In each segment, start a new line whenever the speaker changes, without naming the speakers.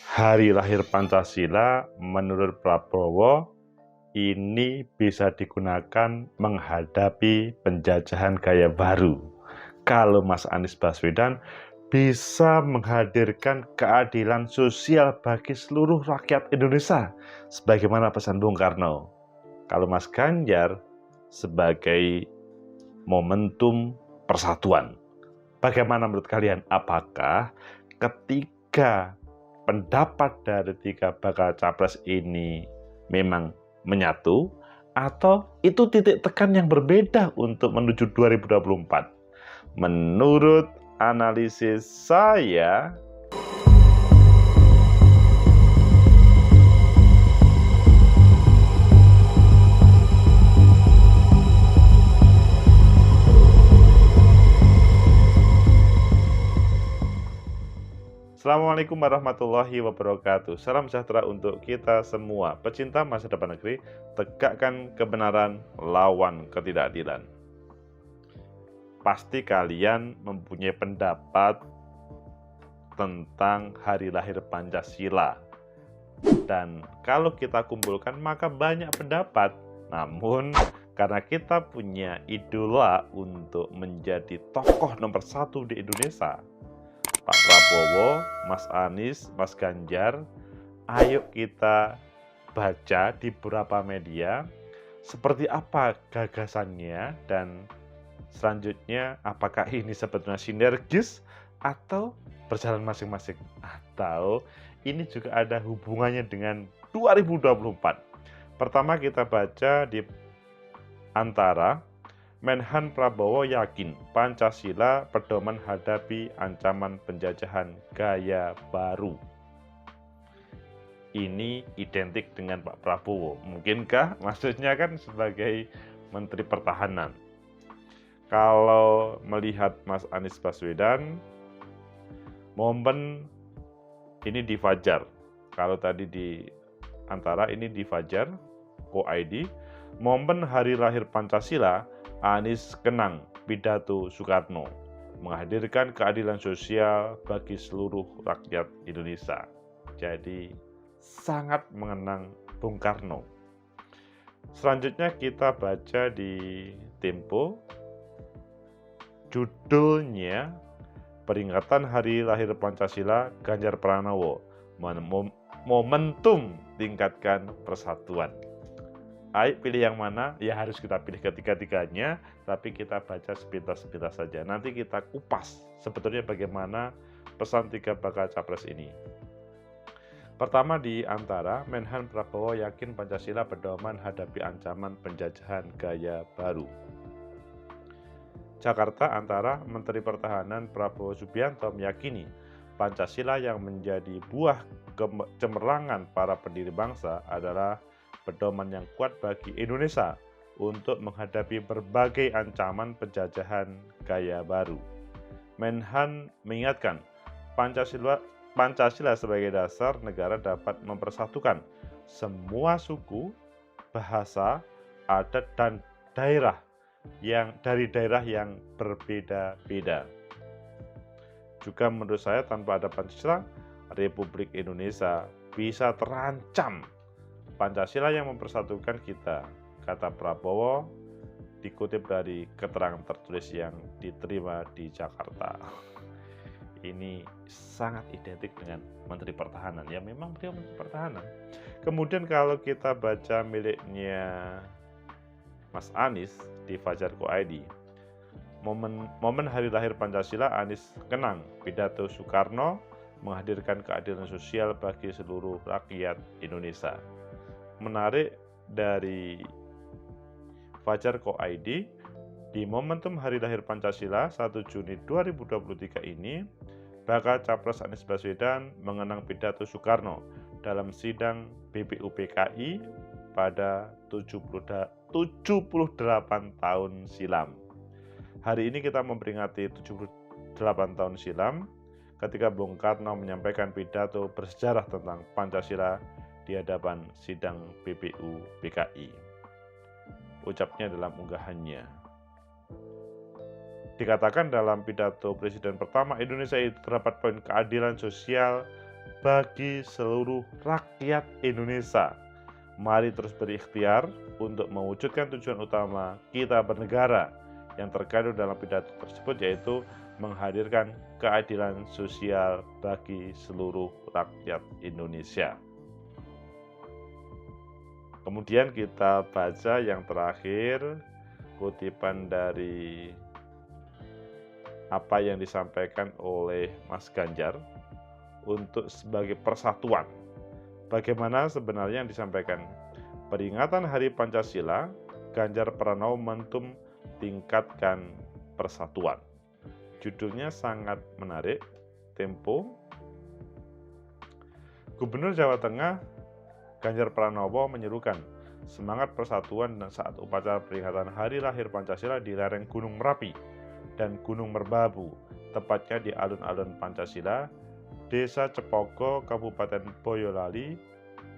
Hari lahir Pancasila menurut Prabowo ini bisa digunakan menghadapi penjajahan gaya baru. Kalau Mas Anies Baswedan bisa menghadirkan keadilan sosial bagi seluruh rakyat Indonesia sebagaimana pesan Bung Karno. Kalau Mas Ganjar sebagai momentum persatuan. Bagaimana menurut kalian? Apakah ketiga pendapat dari tiga bakal capres ini memang menyatu atau itu titik tekan yang berbeda untuk menuju 2024? Menurut analisis saya, Assalamualaikum warahmatullahi wabarakatuh. Salam sejahtera untuk kita semua. Pecinta masa depan negeri, tegakkan kebenaran, lawan ketidakadilan. Pasti kalian mempunyai pendapat tentang hari lahir Pancasila. Dan kalau kita kumpulkan maka banyak pendapat. Namun karena kita punya idola untuk menjadi tokoh nomor 1 di Indonesia, Pak Prabowo, Mas Anies, Mas Ganjar, ayo kita baca di beberapa media seperti apa gagasannya dan selanjutnya apakah ini sebetulnya sinergis atau berjalan masing-masing atau ini juga ada hubungannya dengan 2024. Pertama kita baca di antara Menhan Prabowo yakin Pancasila pedoman hadapi ancaman penjajahan gaya baru. Ini identik dengan Pak Prabowo. Mungkinkah? Maksudnya kan sebagai Menteri Pertahanan. Kalau melihat Mas Anies Baswedan, momen ini di Fajar. Kalau tadi di antara ini di Fajar, Co.id, momen hari lahir Pancasila, Anies kenang pidato Soekarno, menghadirkan keadilan sosial bagi seluruh rakyat Indonesia. Jadi sangat mengenang Bung Karno. Selanjutnya kita baca di Tempo, judulnya Peringatan Hari Lahir Pancasila Ganjar Pranowo, momentum tingkatkan persatuan. Ayo pilih yang mana? Ya harus kita pilih ketiga-tiganya, tapi kita baca sepintas-sepintas saja. Nanti kita kupas sebetulnya bagaimana pesan tiga bakal capres ini. Pertama di antara, Menhan Prabowo yakin Pancasila pedoman hadapi ancaman penjajahan gaya baru. Jakarta antara, Menteri Pertahanan Prabowo Subianto meyakini Pancasila yang menjadi buah cemerlangan para pendiri bangsa adalah pedoman yang kuat bagi Indonesia untuk menghadapi berbagai ancaman penjajahan gaya baru. Menhan mengingatkan Pancasila sebagai dasar negara dapat mempersatukan semua suku, bahasa, adat, dan daerah dari daerah yang berbeda-beda. Juga menurut saya tanpa ada Pancasila, Republik Indonesia bisa terancam. Pancasila yang mempersatukan kita, kata Prabowo, dikutip dari keterangan tertulis yang diterima di Jakarta. Ini sangat identik dengan Menteri Pertahanan. Ya memang beliau Menteri Pertahanan. Kemudian kalau kita baca miliknya Mas Anies di Fajar Co.id, momen hari lahir Pancasila, Anies kenang pidato Soekarno menghadirkan keadilan sosial bagi seluruh rakyat Indonesia. Menarik dari Fajar Co.id, di momentum hari lahir Pancasila 1 Juni 2023 ini, bakal capres Anies Baswedan mengenang pidato Soekarno dalam sidang BPUPKI pada 78 tahun silam. Hari ini kita memperingati 78 tahun silam ketika Bung Karno menyampaikan pidato bersejarah tentang Pancasila di hadapan sidang BPUPKI. Ucapnya dalam unggahannya. Dikatakan dalam pidato Presiden pertama Indonesia itu terdapat poin keadilan sosial bagi seluruh rakyat Indonesia. Mari terus berikhtiar untuk mewujudkan tujuan utama kita bernegara yang terkandung dalam pidato tersebut, yaitu menghadirkan keadilan sosial bagi seluruh rakyat Indonesia. Kemudian kita baca yang terakhir, kutipan dari apa yang disampaikan oleh Mas Ganjar untuk sebagai persatuan. Bagaimana sebenarnya yang disampaikan? Peringatan Hari Pancasila, Ganjar Pranowo momentum tingkatkan persatuan. Judulnya sangat menarik. Tempo. Gubernur Jawa Tengah Ganjar Pranowo menyerukan semangat persatuan saat upacara peringatan Hari Lahir Pancasila di lereng Gunung Merapi dan Gunung Merbabu, tepatnya di alun-alun Pancasila, Desa Cepogo, Kabupaten Boyolali,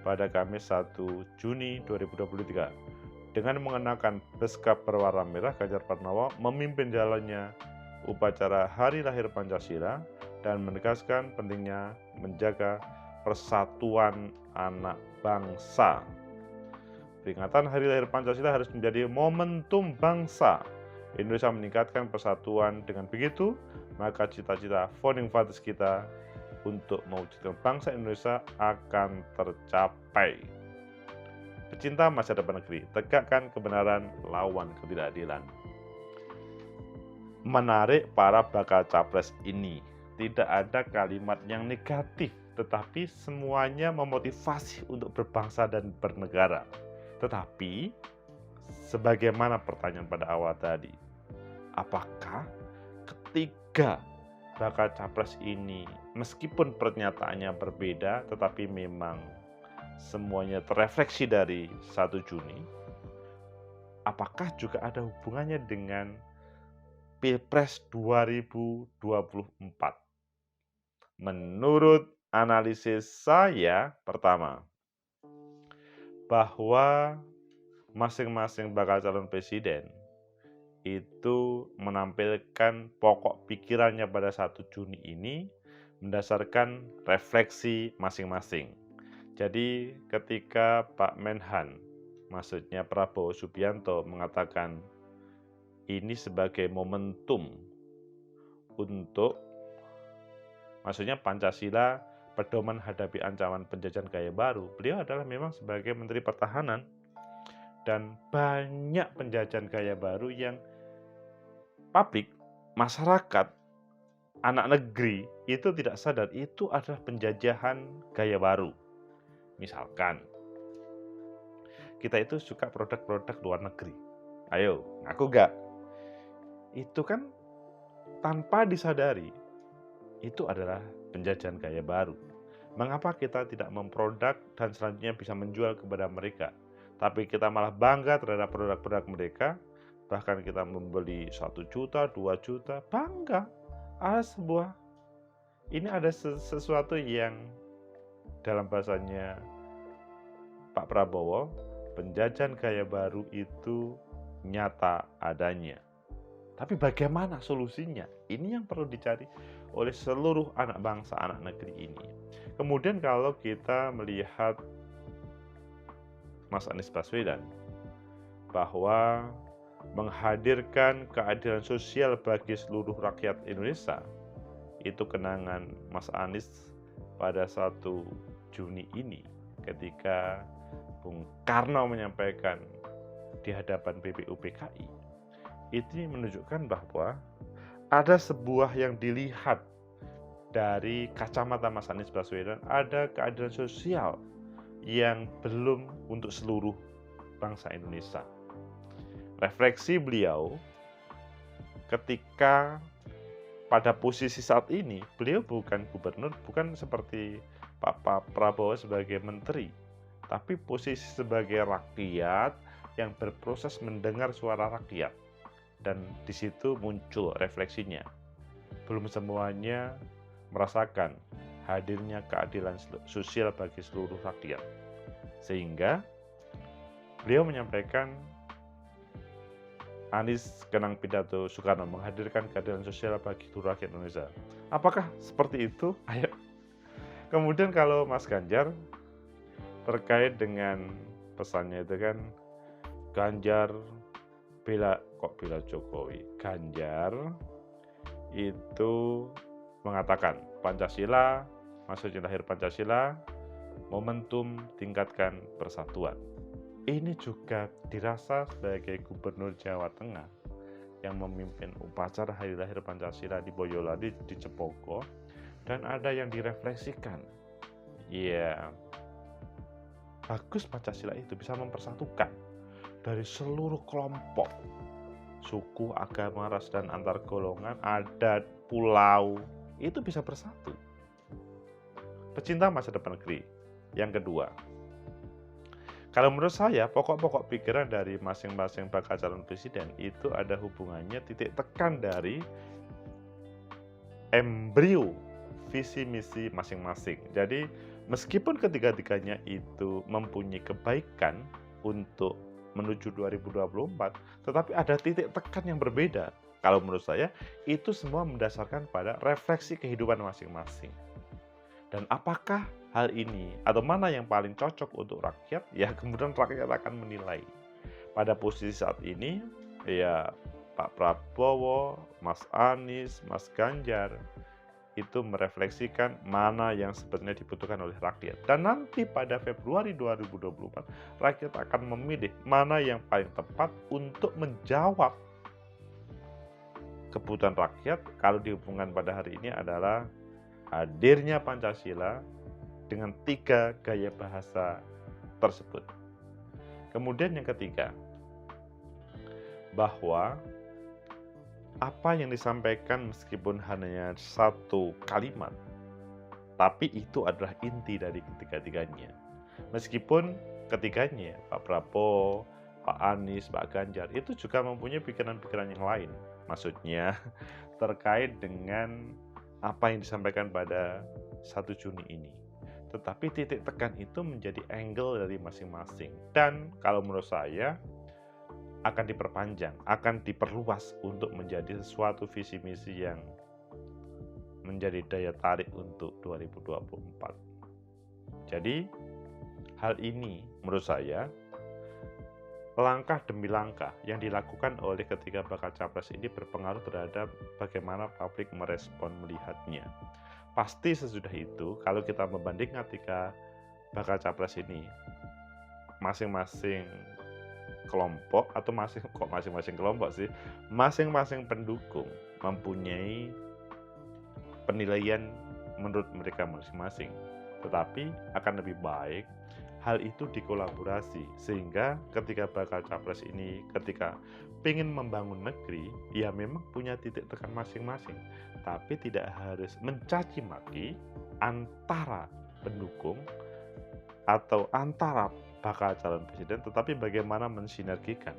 pada Kamis 1 Juni 2023. Dengan mengenakan beskap berwarna merah, Ganjar Pranowo memimpin jalannya upacara Hari Lahir Pancasila dan menegaskan pentingnya menjaga persatuan anak bangsa. Peringatan Hari Lahir Pancasila harus menjadi momentum bangsa. Indonesia meningkatkan persatuan. Dengan begitu, maka cita-cita founding fathers kita untuk mewujudkan bangsa Indonesia akan tercapai. Pecinta masa depan negeri, tegakkan kebenaran, lawan ketidakadilan. Menarik para bakal capres ini, tidak ada kalimat yang negatif, tetapi semuanya memotivasi untuk berbangsa dan bernegara. Tetapi, sebagaimana pertanyaan pada awal tadi, apakah ketiga bakal capres ini, meskipun pernyataannya berbeda, tetapi memang semuanya terrefleksi dari 1 Juni, apakah juga ada hubungannya dengan Pilpres 2024? Menurut analisis saya, pertama, bahwa masing-masing bakal calon presiden itu menampilkan pokok pikirannya pada 1 Juni ini berdasarkan refleksi masing-masing. Jadi ketika Pak Menhan, maksudnya Prabowo Subianto, mengatakan ini sebagai momentum untuk, maksudnya Pancasila pedoman hadapi ancaman penjajahan gaya baru, beliau adalah memang sebagai Menteri Pertahanan, dan banyak penjajahan gaya baru yang publik, masyarakat, anak negeri itu tidak sadar itu adalah penjajahan gaya baru. Misalkan, kita itu suka produk-produk luar negeri. Ayo, ngaku gak? Itu kan tanpa disadari, itu adalah penjajahan gaya baru. Mengapa kita tidak memproduk dan selanjutnya bisa menjual kepada mereka? Tapi kita malah bangga terhadap produk-produk mereka, bahkan kita membeli 1 juta, 2 juta, bangga. Ini ada sesuatu yang dalam bahasanya Pak Prabowo, penjajahan gaya baru itu nyata adanya. Tapi bagaimana solusinya? Ini yang perlu dicari oleh seluruh anak bangsa, anak negeri ini. Kemudian kalau kita melihat Mas Anies Baswedan, bahwa menghadirkan keadilan sosial bagi seluruh rakyat Indonesia, itu kenangan Mas Anies pada 1 Juni ini ketika Bung Karno menyampaikan di hadapan BPUPKI. Ini menunjukkan bahwa ada sebuah yang dilihat dari kacamata Mas Anies Baswedan, ada keadilan sosial yang belum untuk seluruh bangsa Indonesia. Refleksi beliau ketika pada posisi saat ini, beliau bukan gubernur, bukan seperti Pak Prabowo sebagai menteri, tapi posisi sebagai rakyat yang berproses mendengar suara rakyat. Dan di situ muncul refleksinya. Belum semuanya merasakan hadirnya keadilan sosial bagi seluruh rakyat. Sehingga beliau menyampaikan, Anies kenang pidato Soekarno menghadirkan keadilan sosial bagi seluruh rakyat Indonesia. Apakah seperti itu? Ayo Kemudian kalau Mas Ganjar terkait dengan pesannya itu kan, Ganjar bela Jokowi. Ganjar itu mengatakan Pancasila, maksudnya lahir Pancasila, momentum tingkatkan persatuan. Ini juga dirasa sebagai Gubernur Jawa Tengah yang memimpin upacara hari lahir Pancasila di Boyolali di Cepogo, dan ada yang direfleksikan. Ya, bagus Pancasila itu bisa mempersatukan dari seluruh kelompok, suku, agama, ras, dan antar golongan, adat, pulau, itu bisa bersatu. Pecinta masa depan negeri. Yang kedua, kalau menurut saya, pokok-pokok pikiran dari masing-masing bakal calon presiden itu ada hubungannya titik tekan dari embrio visi misi masing-masing. Jadi, meskipun ketiga-tiganya itu mempunyai kebaikan untuk menuju 2024, tetapi ada titik tekan yang berbeda. Kalau menurut saya, itu semua mendasarkan pada refleksi kehidupan masing-masing. Dan apakah hal ini atau mana yang paling cocok untuk rakyat, ya kemudian rakyat akan menilai. Pada posisi saat ini, ya Pak Prabowo, Mas Anies, Mas Ganjar itu merefleksikan mana yang sebenarnya dibutuhkan oleh rakyat. Dan nanti pada Februari 2024, rakyat akan memilih mana yang paling tepat untuk menjawab kebutuhan rakyat. Kalau dihubungkan pada hari ini adalah hadirnya Pancasila dengan 3 gaya bahasa tersebut. Kemudian yang ketiga, bahwa apa yang disampaikan meskipun hanya satu kalimat, tapi itu adalah inti dari ketiga-tiganya. Meskipun ketiganya, Pak Prabowo, Pak Anies, Pak Ganjar, itu juga mempunyai pikiran-pikiran yang lain. Maksudnya terkait dengan apa yang disampaikan pada 1 Juni ini. Tetapi titik tekan itu menjadi angle dari masing-masing. Dan kalau menurut saya, akan diperpanjang, akan diperluas untuk menjadi sesuatu visi misi yang menjadi daya tarik untuk 2024. Jadi, hal ini menurut saya langkah demi langkah yang dilakukan oleh ketiga bakal capres ini berpengaruh terhadap bagaimana publik merespon melihatnya. Pasti sesudah itu, kalau kita membandingkan tiga bakal capres ini, masing-masing kelompok atau masing-masing kelompok sih, masing-masing pendukung mempunyai penilaian menurut mereka masing-masing. Tetapi akan lebih baik hal itu dikolaborasi, sehingga ketika bakal capres ini ketika ingin membangun negeri, ya memang punya titik tekan masing-masing, tapi tidak harus mencaci maki antara pendukung atau antara bakal calon presiden, tetapi bagaimana mensinergikan.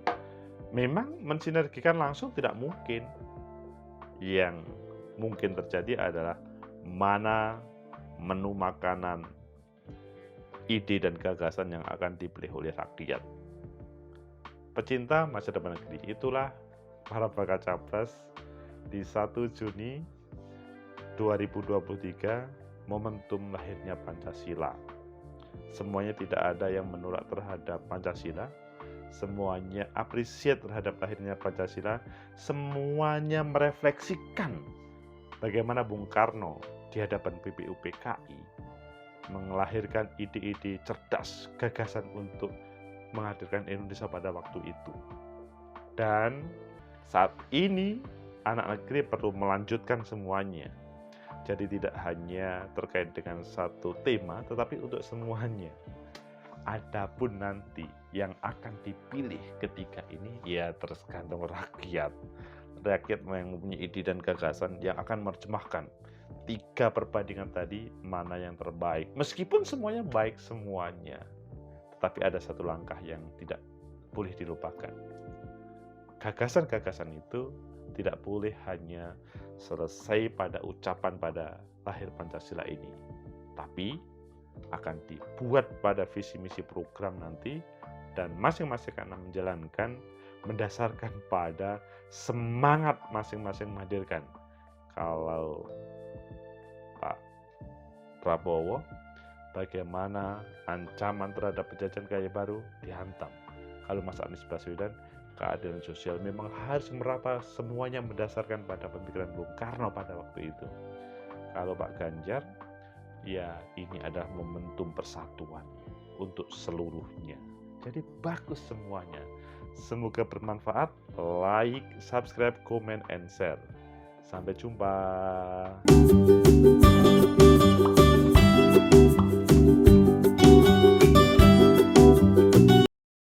Memang mensinergikan langsung tidak mungkin. Yang mungkin terjadi adalah mana menu makanan, ide dan gagasan yang akan dipilih oleh rakyat. Pecinta masa depan negeri, itulah para bakal capres di 1 Juni 2023, momentum lahirnya Pancasila. Semuanya tidak ada yang menolak terhadap Pancasila, semuanya appreciate terhadap lahirnya Pancasila, semuanya merefleksikan bagaimana Bung Karno di hadapan BPUPKI melahirkan ide-ide cerdas, gagasan untuk menghadirkan Indonesia pada waktu itu. Dan saat ini anak negeri perlu melanjutkan semuanya. Jadi tidak hanya terkait dengan satu tema, tetapi untuk semuanya. Adapun nanti yang akan dipilih ketika ini, ya tergantung rakyat. Rakyat yang mempunyai ide dan gagasan yang akan menerjemahkan 3 perbandingan tadi, mana yang terbaik. Meskipun semuanya baik semuanya, tetapi ada satu langkah yang tidak boleh dilupakan. Gagasan-gagasan itu tidak boleh hanya selesai pada ucapan pada lahir Pancasila ini, tapi akan dibuat pada visi misi program nanti, dan masing-masing akan menjalankan mendasarkan pada semangat masing-masing menghadirkan. Kalau Pak Prabowo, bagaimana ancaman terhadap penjajahan gaya baru dihantam. Kalau Mas Anies Baswedan, keadilan sosial memang harus merata, semuanya berdasarkan pada pemikiran Bung Karno pada waktu itu. Kalau Pak Ganjar, ya ini adalah momentum persatuan untuk seluruhnya. Jadi bagus semuanya. Semoga bermanfaat. Like, subscribe, comment, and share. Sampai jumpa.